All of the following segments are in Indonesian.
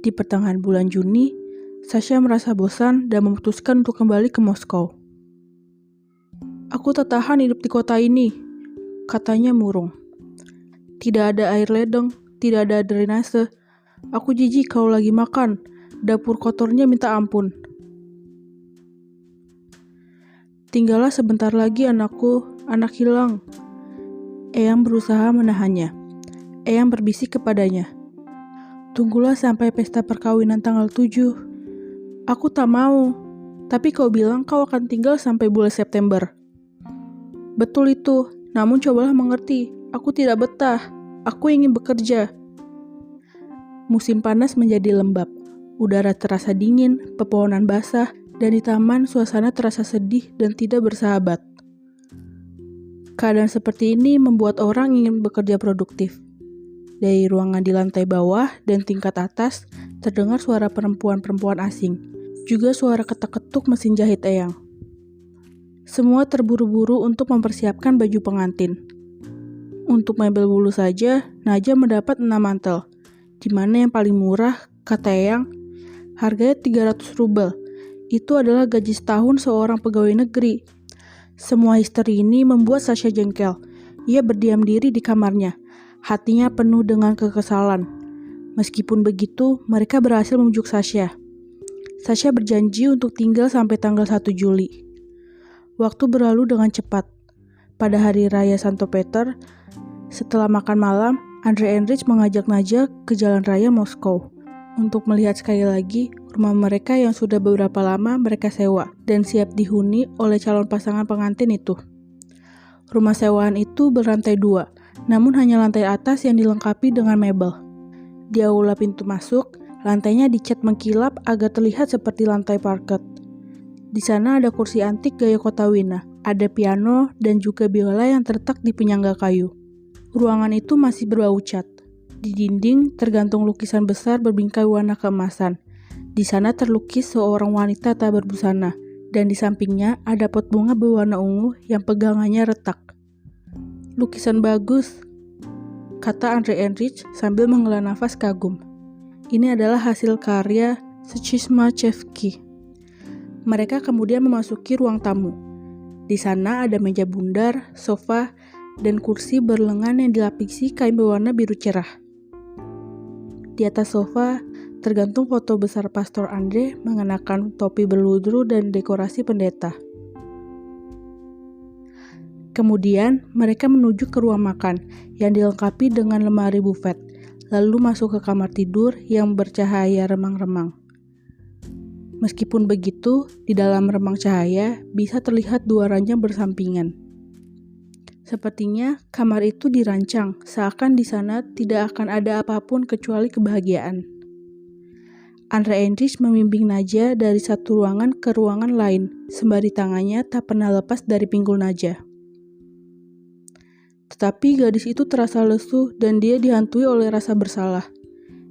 Di pertengahan bulan Juni, Sasha merasa bosan dan memutuskan untuk kembali ke Moskow. "Aku tak tahan hidup di kota ini," katanya murung. "Tidak ada air ledeng, tidak ada drainase. Aku jijik kalau lagi makan, dapur kotornya minta ampun. Tinggallah sebentar lagi anakku, anak hilang." Eyang berusaha menahannya. Eyang berbisik kepadanya, "Tunggulah sampai pesta perkawinan tanggal 7. Aku tak mau, tapi kau bilang kau akan tinggal sampai bulan September." "Betul itu, namun cobalah mengerti, aku tidak betah, aku ingin bekerja." Musim panas menjadi lembab, udara terasa dingin, pepohonan basah, dan di taman suasana terasa sedih dan tidak bersahabat. Keadaan seperti ini membuat orang ingin bekerja produktif. Dari ruangan di lantai bawah dan tingkat atas, terdengar suara perempuan-perempuan asing, juga suara ketuk-ketuk mesin jahit Eyang. Semua terburu-buru untuk mempersiapkan baju pengantin. Untuk mebel bulu saja, Naja mendapat 6 mantel, di mana yang paling murah, kata Eyang, harganya 300 rubel. Itu adalah gaji setahun seorang pegawai negeri. Semua histeri ini membuat Sasha jengkel. Ia berdiam diri di kamarnya, hatinya penuh dengan kekesalan. Meskipun begitu, mereka berhasil membujuk Sasha. Sasha berjanji untuk tinggal sampai tanggal 1 Juli. Waktu berlalu dengan cepat. Pada hari raya Santo Peter, setelah makan malam, Andre Enrich mengajak Naja ke jalan raya Moskow untuk melihat sekali lagi rumah mereka yang sudah beberapa lama mereka sewa dan siap dihuni oleh calon pasangan pengantin itu. Rumah sewaan itu berlantai 2, namun hanya lantai atas yang dilengkapi dengan mebel. Di aula pintu masuk, lantainya dicat mengkilap agar terlihat seperti lantai parket. Di sana ada kursi antik gaya kota Wina, ada piano dan juga biola yang terletak di penyangga kayu. Ruangan itu masih berbau cat. Di dinding tergantung lukisan besar berbingkai warna keemasan. Di sana terlukis seorang wanita tak berbusana, dan di sampingnya ada pot bunga berwarna ungu yang pegangannya retak. "Lukisan bagus," kata Andre Enrich sambil menghela nafas kagum. Ini adalah hasil karya Szymanowski. Mereka kemudian memasuki ruang tamu. Di sana ada meja bundar, sofa, dan kursi berlengan yang dilapisi kain berwarna biru cerah. Di atas sofa, tergantung foto besar Pastor Andre mengenakan topi berludru dan dekorasi pendeta. Kemudian, mereka menuju ke ruang makan yang dilengkapi dengan lemari buffet, lalu masuk ke kamar tidur yang bercahaya remang-remang. Meskipun begitu, di dalam remang cahaya bisa terlihat 2 ranjang bersampingan. Sepertinya kamar itu dirancang seakan di sana tidak akan ada apapun kecuali kebahagiaan. Andre Enrich membimbing Naja dari satu ruangan ke ruangan lain, sembari tangannya tak pernah lepas dari pinggul Naja. Tetapi gadis itu terasa lesu dan dia dihantui oleh rasa bersalah.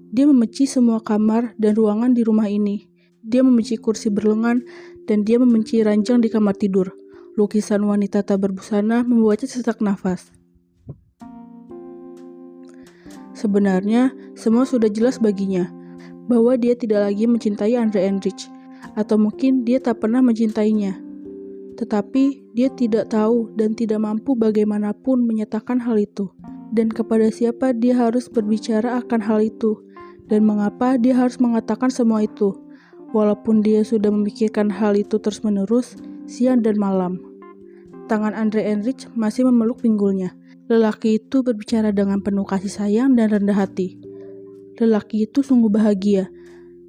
Dia membenci semua kamar dan ruangan di rumah ini. Dia membenci kursi berlengan dan dia membenci ranjang di kamar tidur. Lukisan wanita tak berbusana membuatnya sesak nafas. Sebenarnya, semua sudah jelas baginya, bahwa dia tidak lagi mencintai Andre Enrich, atau mungkin dia tak pernah mencintainya. Tetapi, dia tidak tahu dan tidak mampu bagaimanapun menyatakan hal itu, dan kepada siapa dia harus berbicara akan hal itu, dan mengapa dia harus mengatakan semua itu, walaupun dia sudah memikirkan hal itu terus-menerus, siang dan malam. Tangan Andre Enrich masih memeluk pinggulnya. Lelaki itu berbicara dengan penuh kasih sayang dan rendah hati. Lelaki itu sungguh bahagia,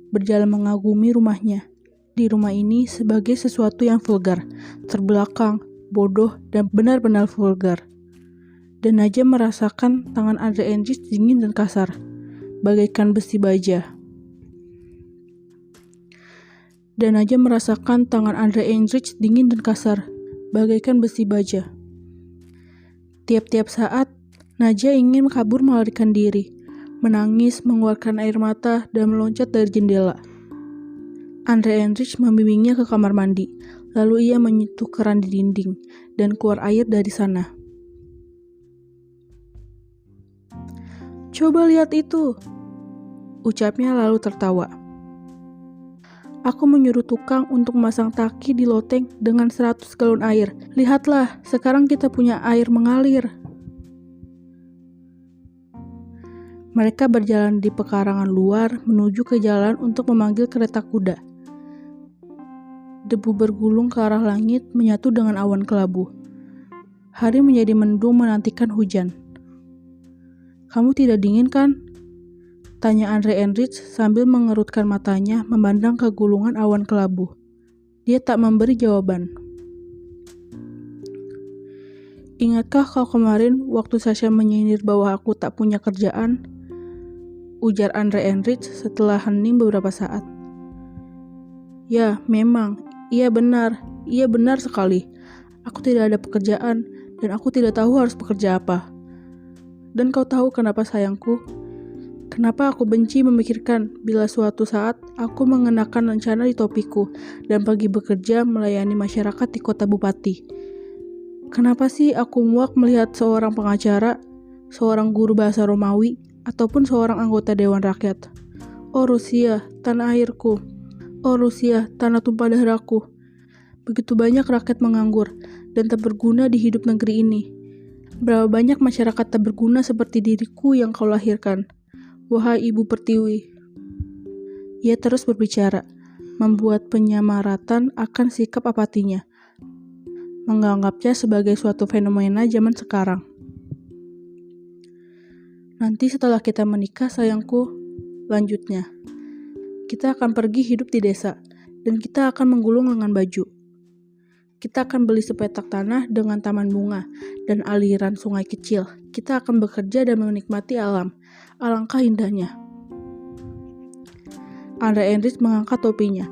berjalan mengagumi rumahnya. Di rumah ini sebagai sesuatu yang vulgar, terbelakang, bodoh, dan benar-benar vulgar. Dan Naja merasakan tangan Andre Enrich dingin dan kasar, bagaikan besi baja. Dan Naja merasakan tangan Andre Enrich dingin dan kasar, bagaikan besi baja. Tiap-tiap saat, Naja ingin kabur melarikan diri, menangis, mengeluarkan air mata, dan meloncat dari jendela. Andre Enrich membimbingnya ke kamar mandi, lalu ia menyentuh keran di dinding, dan keluar air dari sana. "Coba lihat itu," ucapnya lalu tertawa. Aku menyuruh tukang untuk memasang taki di loteng dengan 100 galon air. Lihatlah, sekarang kita punya air mengalir. Mereka berjalan di pekarangan luar menuju ke jalan untuk memanggil kereta kuda. Debu bergulung ke arah langit menyatu dengan awan kelabu. Hari menjadi mendung menantikan hujan. Kamu tidak dingin kan? Tanya Andre Enrich sambil mengerutkan matanya memandang ke gulungan awan kelabu. Dia tak memberi jawaban. Ingatkah kau kemarin waktu Sasha menyindir bahwa aku tak punya kerjaan? Ujar Andre Enrich setelah hening beberapa saat. Ya, memang. Iya benar sekali. Aku tidak ada pekerjaan dan aku tidak tahu harus bekerja apa. Dan kau tahu kenapa sayangku? Kenapa aku benci memikirkan bila suatu saat aku mengenakan lencana di topiku dan pergi bekerja melayani masyarakat di kota bupati? Kenapa sih aku muak melihat seorang pengacara, seorang guru bahasa Romawi, ataupun seorang anggota Dewan Rakyat? Oh Rusia, tanah airku. Oh Rusia, tanah tumpah darahku. Begitu banyak rakyat menganggur dan tak berguna di hidup negeri ini. Berapa banyak masyarakat tak berguna seperti diriku yang kau lahirkan. Wahai Ibu Pertiwi. Ia terus berbicara, membuat penyamaratan akan sikap apatinya, menganggapnya sebagai suatu fenomena zaman sekarang. Nanti setelah kita menikah sayangku, lanjutnya, kita akan pergi hidup di desa, dan kita akan menggulung lengan baju. Kita akan beli sepetak tanah dengan taman bunga dan aliran sungai kecil. Kita akan bekerja dan menikmati alam. Alangkah indahnya. Andre Enrich mengangkat topinya.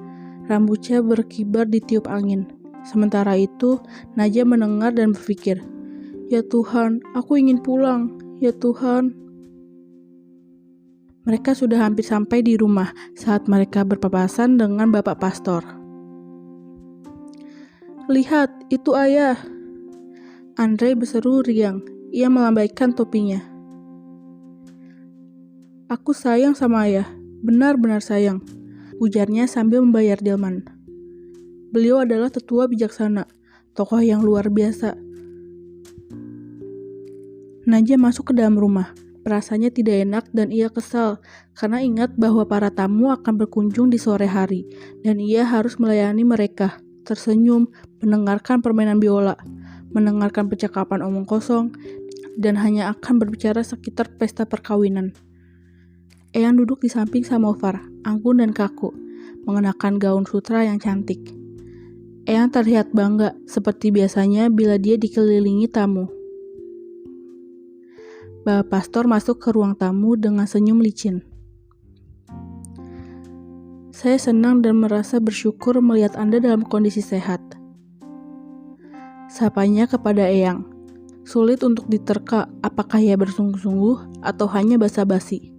Rambutnya berkibar ditiup angin. Sementara itu, Naja mendengar dan berpikir, "Ya Tuhan, aku ingin pulang. Ya Tuhan." Mereka sudah hampir sampai di rumah saat mereka berpapasan dengan Bapak Pastor. "Lihat, itu ayah." Andre berseru riang. Ia melambaikan topinya. "Aku sayang sama ayah, benar-benar sayang," ujarnya sambil membayar delman. Beliau adalah tetua bijaksana, tokoh yang luar biasa. Naja masuk ke dalam rumah. Perasaannya tidak enak dan ia kesal karena ingat bahwa para tamu akan berkunjung di sore hari dan ia harus melayani mereka. Tersenyum, mendengarkan permainan biola, mendengarkan percakapan omong kosong, dan hanya akan berbicara sekitar pesta perkawinan. Eyang duduk di samping Samovar, anggun dan kaku, mengenakan gaun sutra yang cantik. Eyang terlihat bangga, seperti biasanya bila dia dikelilingi tamu. Bapak Pastor masuk ke ruang tamu dengan senyum licin. "Saya senang dan merasa bersyukur melihat Anda dalam kondisi sehat," sapanya kepada Eyang. Sulit untuk diterka apakah ia bersungguh-sungguh atau hanya basa-basi.